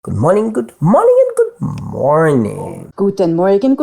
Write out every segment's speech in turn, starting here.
Good morning, good morning, and good morning. Guten Morgen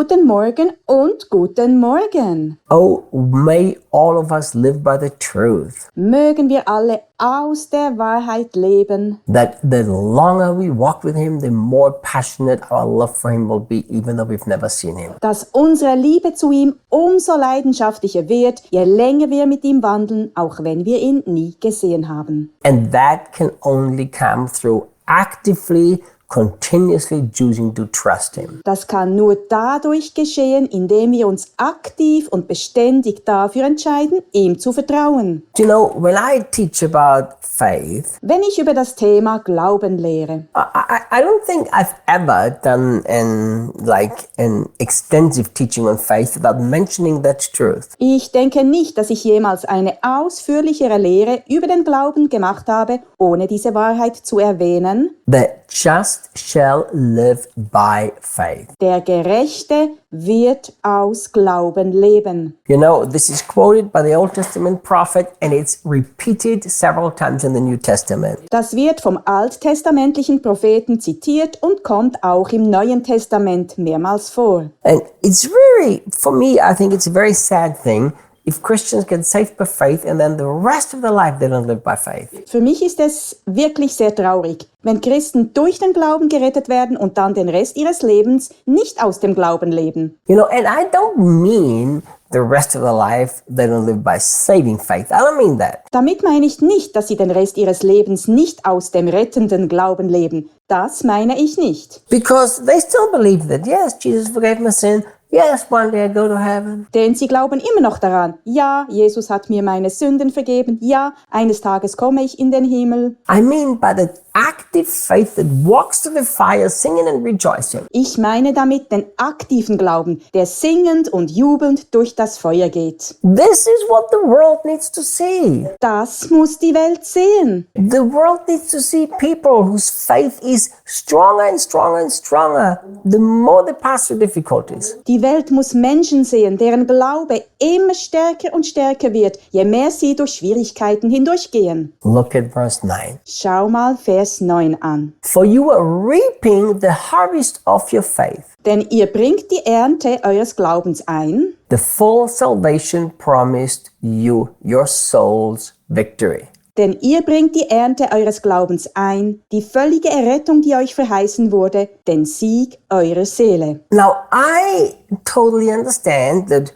und guten Morgen. Oh, may all of us live by the truth Mögen wir alle aus der Wahrheit leben, that the longer we walk with Him, the more passionate our love for Him will be, even though we've never seen Him. dass unsere Liebe zu ihm umso leidenschaftlicher wird, je länger wir mit ihm wandeln, auch wenn wir ihn nie gesehen haben. And that can only come through actively, continuously choosing to trust Him. Das kann nur dadurch geschehen, indem wir uns aktiv und beständig dafür entscheiden, ihm zu vertrauen. You know, when I teach about faith, Wenn ich über das Thema Glauben lehre, I don't think I've ever done an extensive teaching on faith without mentioning that truth. ich denke nicht, dass ich jemals eine ausführlichere Lehre über den Glauben gemacht habe, ohne diese Wahrheit zu erwähnen. The just shall live by faith. Der Gerechte wird aus Glauben leben. You know, this is quoted by the Old Testament prophet and it's repeated several times in the New Testament. Das wird vom alttestamentlichen Propheten zitiert und kommt auch im Neuen Testament mehrmals vor. And it's really, for me, I think it's a very sad thing if Christians get saved by faith and then the rest of their life they don't live by faith. Für mich ist es wirklich sehr traurig, wenn Christen durch den Glauben gerettet werden und dann den Rest ihres Lebens nicht aus dem Glauben leben. You know, and I don't mean the rest of their life they don't live by saving faith. I don't mean that. Damit meine ich nicht, dass sie den Rest ihres Lebens nicht aus dem rettenden Glauben leben. Das meine ich nicht. Because they still believe that, yes, Jesus forgave my sin. Yes, one day I go to heaven. Denn sie glauben immer noch daran, ja, Jesus hat mir meine Sünden vergeben, ja, eines Tages komme ich in den Himmel. I mean by the active faith that walks through the fire, singing and rejoicing. Ich meine damit den aktiven Glauben, der singend und jubelnd durch das Feuer geht. This is what the world needs to see. Das muss die Welt sehen. The world needs to see people whose faith is stronger and stronger and stronger the more they pass through difficulties. Die Welt muss Menschen sehen, deren Glaube immer stärker und stärker wird, je mehr sie durch Schwierigkeiten hindurchgehen. Look at verse 9. Schau mal Vers 9 an. For you are reaping the harvest of your faith, Denn ihr bringt die Ernte eures Glaubens ein, the full salvation promised you, your soul's victory. denn ihr bringt die Ernte eures Glaubens ein, die völlige Errettung, die euch verheißen wurde, den Sieg eurer Seele. Now, I totally understand that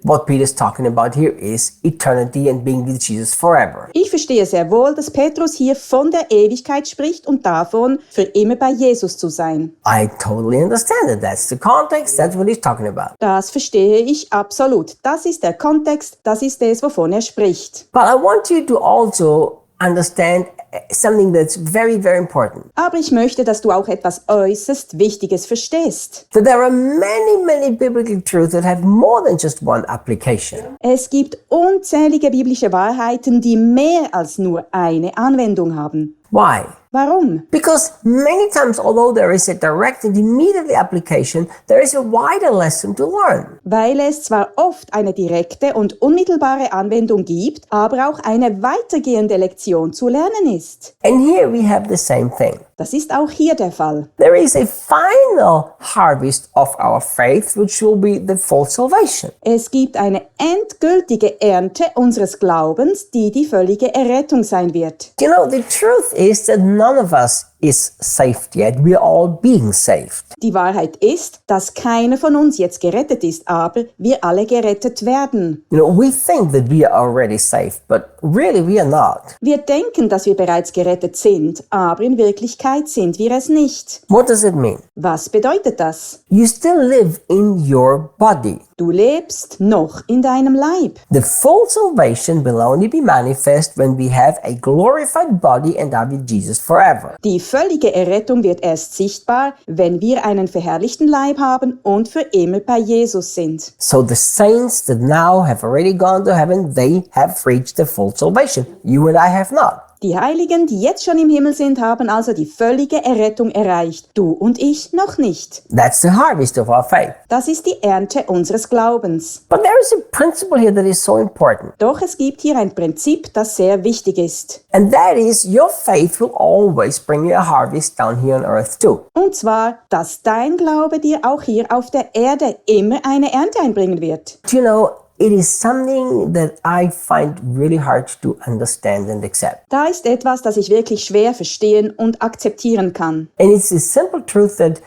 what Peter's talking about here is eternity and being with Jesus forever. Ich verstehe sehr wohl, dass Petrus hier von der Ewigkeit spricht und davon, für immer bei Jesus zu sein. I totally understand that. That's the context. That's what he's talking about. Das verstehe ich absolut. Das ist der Kontext, das ist es, wovon er spricht. But I want you to also understand something that's very, very important. Aber ich möchte, dass du auch etwas äußerst Wichtiges verstehst. That there are many, many biblical truths that have more than just one application. Es gibt unzählige biblische Wahrheiten, die mehr als nur eine Anwendung haben. Why? Warum? Because many times, although there is a direct and immediate application, there is a wider lesson to learn. Weil es zwar oft eine direkte und unmittelbare Anwendung gibt, aber auch eine weitergehende Lektion zu lernen ist. And here we have the same thing. Das ist auch hier der Fall. There is a final harvest of our faith, which will be the full salvation. Es gibt eine endgültige Ernte unseres Glaubens, die die völlige Errettung sein wird. You know, the truth is that none of us is saved yet. We're all being saved. Die Wahrheit ist, dass keiner von uns jetzt gerettet ist, aber wir alle gerettet werden. You know, we think that we are already saved, but really we are not. Wir denken, dass wir bereits gerettet sind, aber in Wirklichkeit sind wir es nicht. What does it mean? Was bedeutet das? You still live in your body. Du lebst noch in deinem Leib. The full salvation will only be manifest when we have a glorified body and are with Jesus forever. Die völlige Errettung wird erst sichtbar, wenn wir einen verherrlichten Leib haben und für immer bei Jesus sind. So the saints that now have already gone to heaven, they have reached the full salvation. You and I have not. Die Heiligen, die jetzt schon im Himmel sind, haben also die völlige Errettung erreicht. Du und ich noch nicht. That's the harvest of our faith. Das ist die Ernte unseres Glaubens. But there is a principle here that is so important. Doch es gibt hier ein Prinzip, das sehr wichtig ist. And that is your faith will always bring you a harvest down here on earth too. Und zwar, dass dein Glaube dir auch hier auf der Erde immer eine Ernte einbringen wird. You know, it is something that I find really hard to understand and accept. Da ist etwas, das ich wirklich schwer verstehen und akzeptieren kann. And it's a simple truth that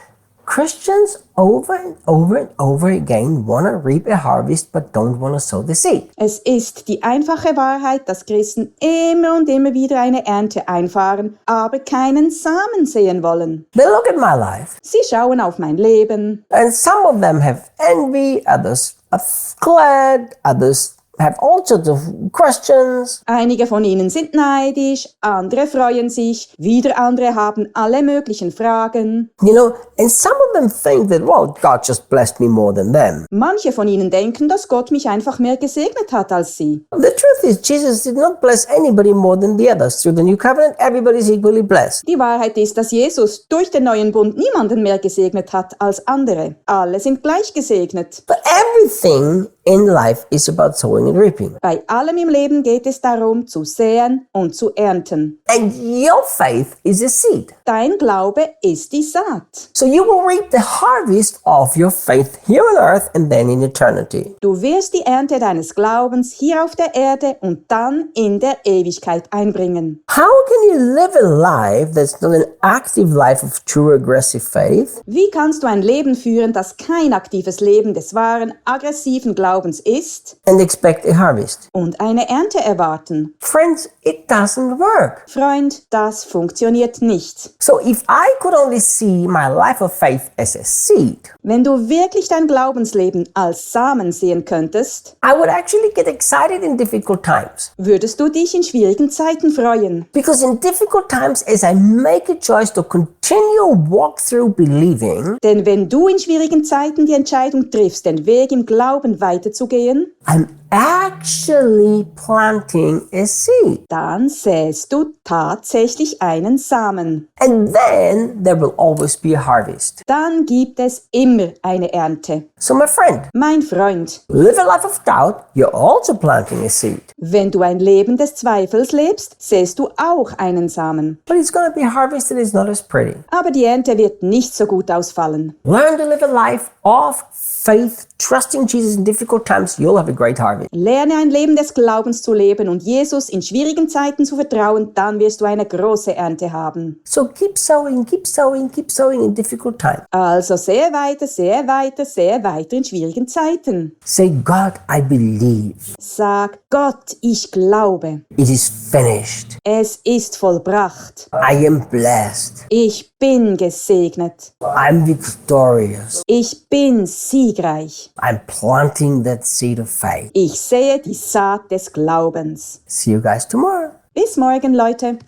Christians over and over and over again want to reap a harvest but don't want to sow the seed. Es ist die einfache Wahrheit, dass Christen immer und immer wieder eine Ernte einfahren, aber keinen Samen sehen wollen. They look at my life, Sie schauen auf mein Leben. and some of them have envy, others are glad, others have all sorts of questions. Einige von ihnen sind neidisch, andere freuen sich, wieder andere haben alle möglichen Fragen. You know, and some of them think that, well, God just blessed me more than them. Manche von ihnen denken, dass Gott mich einfach mehr gesegnet hat als sie. The truth is, Jesus did not bless anybody more than the others. Through the new covenant, everybody is equally blessed. Die Wahrheit ist, dass Jesus durch den neuen Bund niemanden mehr gesegnet hat als andere. Alle sind gleich gesegnet. But everything in life is about sowing and reaping. Bei allem im Leben geht es darum, zu säen und zu ernten. And your faith is a seed. Dein Glaube ist die Saat. So you will reap the harvest of your faith here on earth and then in eternity. Du wirst die Ernte deines Glaubens hier auf der Erde und dann in der Ewigkeit einbringen. How can you live a life that's not an active life of true aggressive faith Wie kannst du ein Leben führen, das kein aktives Leben des wahren, aggressiven Glaubens ist and expect a harvest? und eine Ernte erwarten? Friends, it doesn't work. Freund, das funktioniert nicht. So if I could only see my life of faith as a seed, Wenn du wirklich dein Glaubensleben als Samen sehen könntest, I would actually get excited in difficult times. würdest du dich in schwierigen Zeiten freuen. Because in difficult times, as I make a choice to continue walk through believing, Denn wenn du in schwierigen Zeiten die Entscheidung triffst, den Weg im Glauben weiterzugehen, I'm actually planting a seed. dann säst du tatsächlich einen Samen. And then there will always be a harvest. Dann gibt es immer eine Ernte. So my friend, Mein Freund, live a life of doubt, you're also planting a seed. wenn du ein Leben des Zweifels lebst, säst du auch einen Samen. But it's going to be a harvest that is not as pretty. Aber die Ernte wird nicht so gut ausfallen. Learn to live a life of faith, trusting Jesus in difficult times, you'll have a great harvest. Lerne ein Leben des Glaubens zu leben und Jesus in schwierigen Zeiten zu vertrauen, dann wirst du eine große Ernte haben. So keep sowing, keep sowing, keep sowing in difficult times. Also säe weiter, säe weiter, säe weiter in schwierigen Zeiten. Say, God, I believe. Sag Gott, ich glaube. It is finished. Es ist vollbracht. I am blessed. Ich bin gesegnet. I'm victorious. Ich bin siegreich. I'm planting that seed of faith. Ich sähe die Saat des Glaubens. See you guys tomorrow. Bis morgen, Leute.